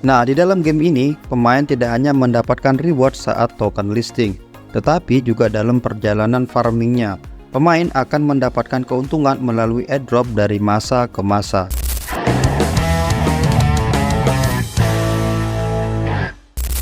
Nah, di dalam game ini, pemain tidak hanya mendapatkan reward saat token listing, tetapi juga dalam perjalanan farmingnya. Pemain akan mendapatkan keuntungan melalui airdrop dari masa ke masa.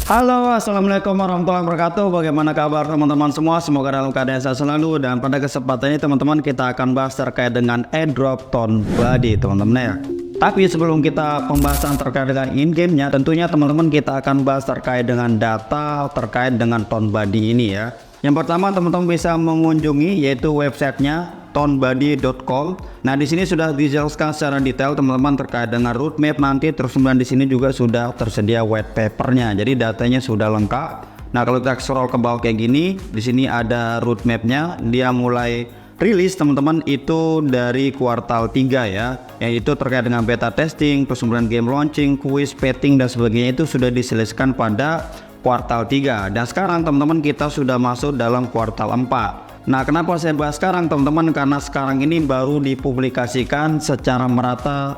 Halo, assalamualaikum warahmatullahi wabarakatuh. Bagaimana kabar teman-teman semua? Semoga dalam keadaan sehat selalu. Dan pada kesempatan ini teman-teman, kita akan bahas terkait dengan airdrop Ton Body teman-teman ya. Tapi sebelum kita pembahasan terkait dengan in-game-nya, tentunya teman-teman kita akan bahas terkait dengan data terkait dengan Ton Body ini ya. Yang pertama teman-teman bisa mengunjungi yaitu websitenya tonbody.com. Nah, di sini sudah dijelaskan secara detail teman-teman terkait dengan roadmap nanti, terus kemudian di sini juga sudah tersedia white papernya. Jadi datanya sudah lengkap. Nah, kalau kita scroll ke bawah kayak gini, di sini ada roadmapnya. Dia mulai rilis teman-teman itu dari kuartal 3 ya, yaitu terkait dengan beta testing, terus kemudian game launching, quiz, petting dan sebagainya itu sudah diselesaikan pada kuartal 3. Dan sekarang teman-teman kita sudah masuk dalam kuartal 4. Nah, kenapa saya bahas sekarang teman-teman? Karena sekarang ini baru dipublikasikan secara merata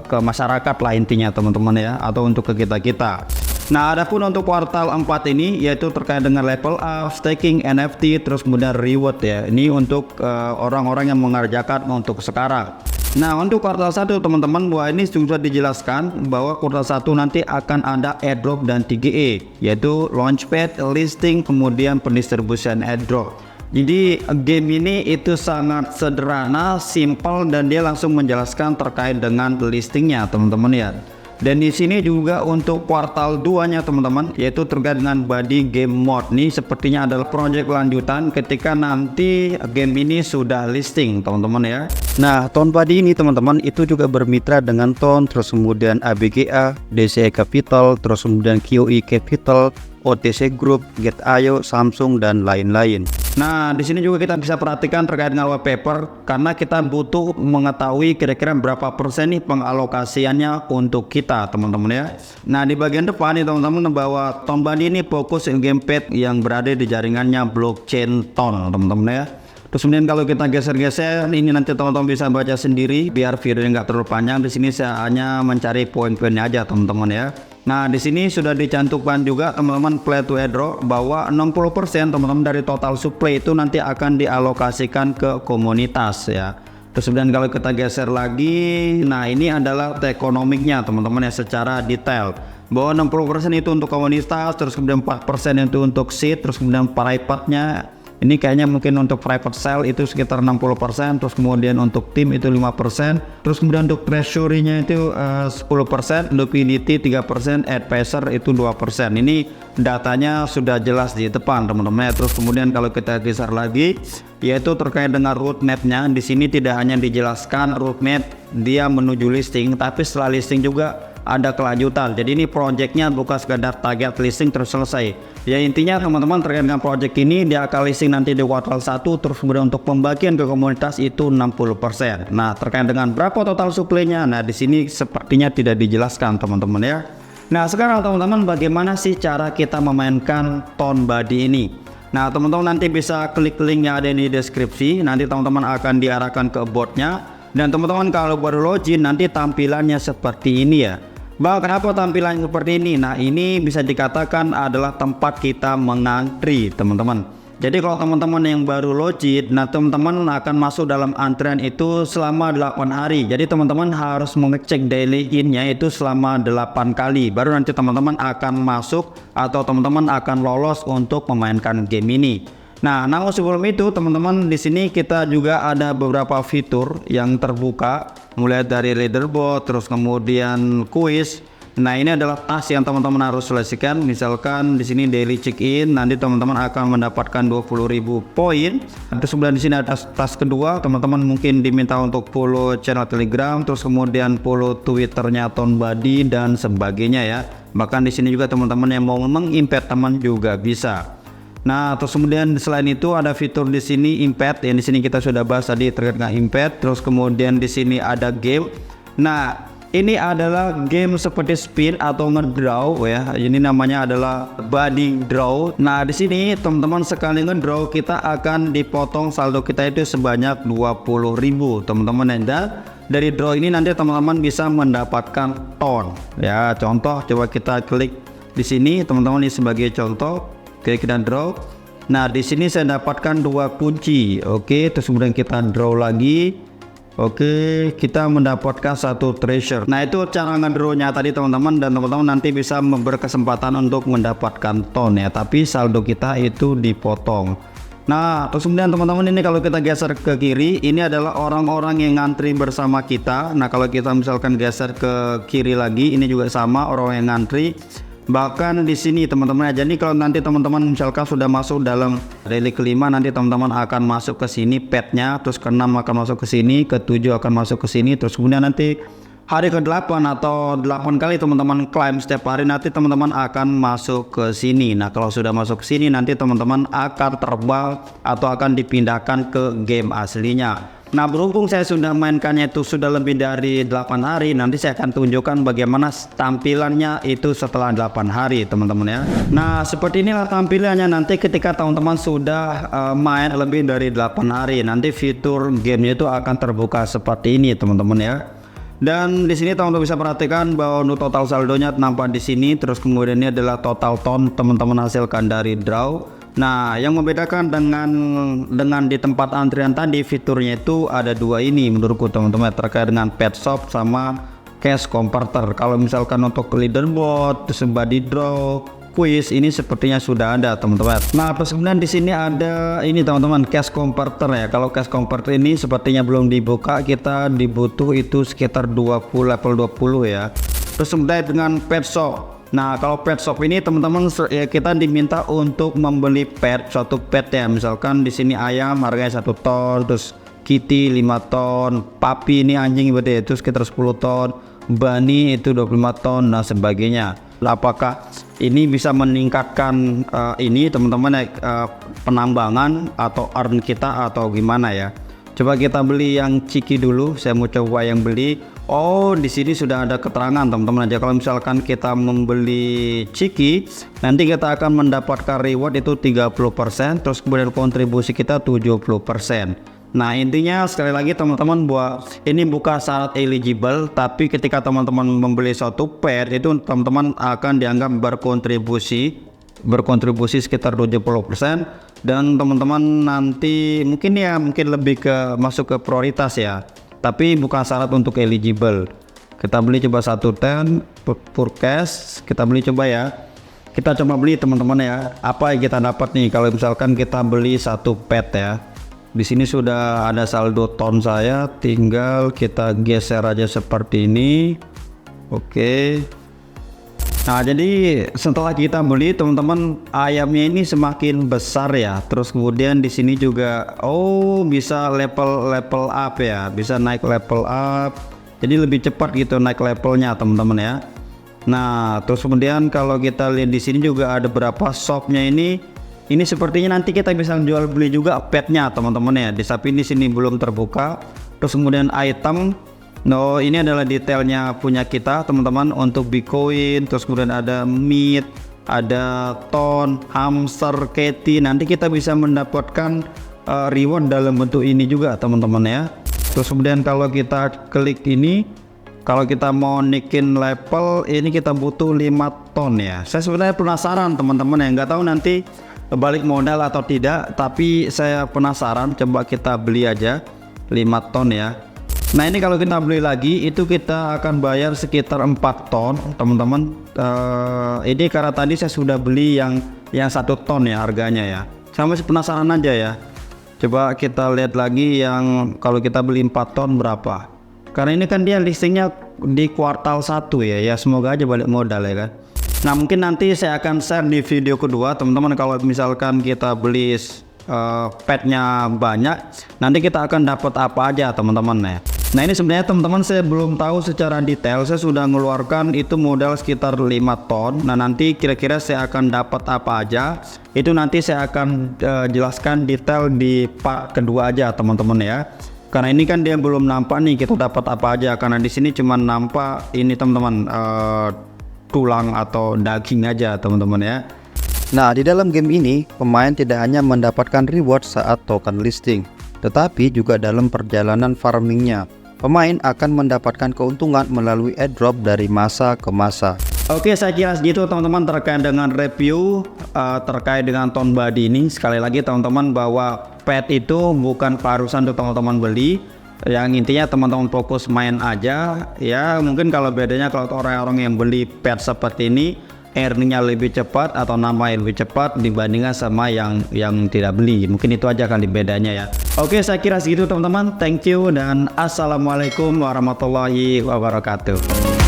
ke masyarakat lah intinya teman-teman ya, atau untuk ke kita-kita. Nah, adapun untuk kuartal 4 ini yaitu terkait dengan level up, staking, NFT, terus kemudian reward ya. Ini untuk orang-orang yang mengerjakan untuk sekarang. Nah, untuk kuartal 1 teman-teman, wah ini sudah dijelaskan bahwa kuartal 1 nanti akan ada airdrop dan TGE, yaitu launchpad, listing, kemudian pendistribusian airdrop. Jadi game ini itu sangat sederhana, simple, dan dia langsung menjelaskan terkait dengan listingnya teman-teman ya. Dan di sini juga untuk kuartal 2-nya teman-teman, yaitu terkait dengan body game mode. Ini sepertinya adalah project lanjutan ketika nanti game ini sudah listing teman-teman ya. Nah, Ton Body ini teman-teman itu juga bermitra dengan Ton, terus kemudian ABGA, DCE Capital, terus kemudian QE Capital, OTC Group, Get.io, Samsung, dan lain-lain. Nah, di sini juga kita bisa perhatikan terkait dengan white paper, karena kita butuh mengetahui kira-kira berapa persen nih pengalokasiannya untuk kita teman-teman ya. Nah, di bagian depan nih teman-teman bahwa Ton Body ini fokus gamepad yang berada di jaringannya blockchain Ton teman-teman ya. Terus kemudian kalau kita geser-geser ini nanti teman-teman bisa baca sendiri biar videonya nggak terlalu panjang. Di sini saya hanya mencari poin-poinnya aja teman-teman ya. Nah, di sini sudah dicantumkan juga teman-teman play to airdrop bahwa 60% teman-teman dari total supply itu nanti akan dialokasikan ke komunitas ya. Terus kemudian kalau kita geser lagi, nah ini adalah ekonomiknya teman-teman ya secara detail. Bahwa 60% itu untuk komunitas, terus kemudian 4% itu untuk seed, terus kemudian private-nya ini kayaknya mungkin untuk private sale itu sekitar 60%, terus kemudian untuk tim itu 5%, terus kemudian untuk treasury-nya itu 10%, liquidity 3%, advisor itu 2%. Ini datanya sudah jelas di depan teman-teman. Terus kemudian kalau kita geser lagi yaitu terkait dengan roadmap-nya, di sini tidak hanya dijelaskan roadmap dia menuju listing, tapi setelah listing juga ada kelanjutan. Jadi ini projectnya bukan sekadar target listing terus selesai. Ya intinya teman-teman terkait dengan project ini dia akan listing nanti di kuartal 1, terus kemudian untuk pembagian ke komunitas itu 60%. Nah, terkait dengan berapa total supply-nya, nah di sini sepertinya tidak dijelaskan teman-teman ya. Nah, sekarang teman-teman bagaimana sih cara kita memainkan Ton Body ini? Nah, teman-teman nanti bisa klik link yang ada di deskripsi. Nanti teman-teman akan diarahkan ke botnya. Dan teman-teman kalau baru login nanti tampilannya seperti ini ya. Bang, kenapa tampilan seperti ini? Nah, ini bisa dikatakan adalah tempat kita mengantri teman-teman. Jadi kalau teman-teman yang baru login, nah teman-teman akan masuk dalam antrian itu selama 8 hari. Jadi teman-teman harus mengecek daily in-nya itu selama 8 kali. Baru nanti teman-teman akan masuk atau teman-teman akan lolos untuk memainkan game ini. Nah, namun sebelum itu teman-teman di sini kita juga ada beberapa fitur yang terbuka, mulai dari leaderboard, terus kemudian quiz. Nah, ini adalah task yang teman-teman harus selesaikan. Misalkan di sini daily check-in, nanti teman-teman akan mendapatkan 20.000 poin. Terus kemudian di sini ada task kedua, teman-teman mungkin diminta untuk follow channel Telegram, terus kemudian follow Twitternya Ton Body dan sebagainya ya. Bahkan di sini juga teman-teman yang mau mengimpact teman juga bisa. Nah, terus kemudian selain itu ada fitur di sini impact, yang di sini kita sudah bahas tadi terkait dengan impact. Terus kemudian di sini ada game. Nah, ini adalah game seperti spin atau ngedraw ya. Ini namanya adalah body draw. Nah, di sini teman-teman sekali ngedraw kita akan dipotong saldo kita itu sebanyak 20.000 teman-teman. Dan dari draw ini nanti teman-teman bisa mendapatkan ton ya. Contoh coba kita klik di sini teman-teman, ini sebagai contoh, klik dan draw. Nah di sini saya dapatkan 2 kunci. Oke, terus kemudian kita draw lagi. Oke, kita mendapatkan 1 treasure. Nah itu cara ngedrawnya tadi teman-teman, dan teman-teman nanti bisa berkesempatan untuk mendapatkan ton ya, tapi saldo kita itu dipotong. Nah terus kemudian teman-teman, ini kalau kita geser ke kiri, ini adalah orang-orang yang ngantri bersama kita. Nah kalau kita misalkan geser ke kiri lagi, ini juga sama, orang yang ngantri. Bahkan di sini teman-teman, jadi kalau nanti teman-teman misalkan sudah masuk dalam daily kelima, nanti teman-teman akan masuk ke sini petnya, terus ke-6 akan masuk ke sini, ke-7 akan masuk ke sini, terus kemudian nanti hari ke-8 atau 8 kali teman-teman klaim setiap hari, nanti teman-teman akan masuk ke sini. Nah kalau sudah masuk ke sini, nanti teman-teman akan terbang atau akan dipindahkan ke game aslinya. Nah berhubung saya sudah mainkannya itu sudah lebih dari 8 hari, nanti saya akan tunjukkan bagaimana tampilannya itu setelah 8 hari teman-teman ya. Nah seperti inilah tampilannya nanti ketika teman-teman sudah main lebih dari 8 hari. Nanti fitur gamenya itu akan terbuka seperti ini teman-teman ya. Dan di sini teman-teman bisa perhatikan bahwa untuk total saldonya nampak di sini. Terus kemudian ini adalah total ton teman-teman hasilkan dari draw. Nah yang membedakan dengan di tempat antrian tadi, fiturnya itu ada 2 ini menurutku teman-teman, terkait dengan pet shop sama cash converter. Kalau misalkan untuk leaderboard, terus body draw, quiz, ini sepertinya sudah ada teman-teman. Nah terus kemudian di sini ada ini teman-teman, cash converter ya. Kalau cash converter ini sepertinya belum dibuka, kita dibutuh itu sekitar level 20 ya. Terus kemudian dengan pet shop. Nah kalau pet shop ini teman-teman ya, kita diminta untuk membeli suatu pet ya. Misalkan di sini ayam harganya 1 ton, terus kitty 5 ton, papi ini anjing berarti itu sekitar 10 ton, bunny itu 25 ton dan sebagainya. Apakah ini bisa meningkatkan ini teman-teman penambangan atau earn kita atau gimana ya? Coba kita beli yang ciki dulu. Saya mau coba yang beli. Oh di sini sudah ada keterangan teman-teman aja. Kalau misalkan kita membeli ciki, nanti kita akan mendapatkan reward itu 30%, terus kemudian kontribusi kita 70%. Nah intinya sekali lagi teman-teman, bahwa ini bukan syarat eligible, tapi ketika teman-teman membeli suatu pet itu teman-teman akan dianggap berkontribusi sekitar 70%, dan teman-teman nanti mungkin lebih ke masuk ke prioritas ya, tapi bukan syarat untuk eligible. Kita beli coba 1 ten forecast, kita beli coba ya. Kita coba beli teman-teman ya. Apa yang kita dapat nih kalau misalkan kita beli 1 pet ya. Di sini sudah ada saldo ton saya, tinggal kita geser aja seperti ini. Oke. Nah, jadi setelah kita beli teman-teman, ayamnya ini semakin besar ya. Terus kemudian di sini juga bisa level up ya, bisa naik level up. Jadi lebih cepat gitu naik levelnya teman-teman ya. Nah, terus kemudian kalau kita lihat di sini juga ada beberapa shopnya ini. Ini sepertinya nanti kita bisa jual beli juga petnya teman-teman ya. Tapi di sini belum terbuka. Terus kemudian item. Ini adalah detailnya punya kita teman-teman untuk Bitcoin. Terus kemudian ada meat, ada ton, hamster, kitty. Nanti kita bisa mendapatkan reward dalam bentuk ini juga teman-teman ya. Terus kemudian kalau kita klik ini, kalau kita mau naikin level ini kita butuh 5 ton ya. Saya sebenarnya penasaran teman-teman ya, nggak tahu nanti balik modal atau tidak, tapi saya penasaran. Coba kita beli aja 5 ton ya. Nah ini kalau kita beli lagi itu kita akan bayar sekitar 4 ton teman-teman. Ini karena tadi saya sudah beli yang 1 ton ya harganya ya. Saya masih penasaran aja ya. Coba kita lihat lagi yang kalau kita beli 4 ton berapa. Karena ini kan dia listingnya di kuartal 1 ya. Ya semoga aja balik modal ya kan. Nah mungkin nanti saya akan share di video kedua teman-teman. Kalau misalkan kita beli petnya banyak, nanti kita akan dapat apa aja teman-teman ya. Nah ini sebenarnya teman-teman saya belum tahu secara detail. Saya sudah mengeluarkan itu modal sekitar 5 ton. Nah nanti kira-kira saya akan dapat apa aja, itu nanti saya akan jelaskan detail di part kedua aja teman-teman ya. Karena ini kan dia belum nampak nih kita dapat apa aja. Karena di sini cuma nampak ini teman-teman tulang atau daging aja teman-teman ya. Nah, di dalam game ini, pemain tidak hanya mendapatkan reward saat token listing, tetapi juga dalam perjalanan farmingnya. pemain akan mendapatkan keuntungan melalui airdrop dari masa ke masa. Oke, saya kira segitu teman-teman terkait dengan review terkait dengan Ton Body ini. Sekali lagi teman-teman, bahwa pet itu bukan keharusan untuk teman-teman beli. Yang intinya teman-teman fokus main aja ya. Mungkin kalau bedanya kalau orang-orang yang beli pet seperti ini earningnya lebih cepat atau nambahnya lebih cepat dibandingkan sama yang tidak beli. Mungkin itu aja kali bedanya ya. Oke, saya kira segitu teman-teman. Thank you dan assalamualaikum warahmatullahi wabarakatuh.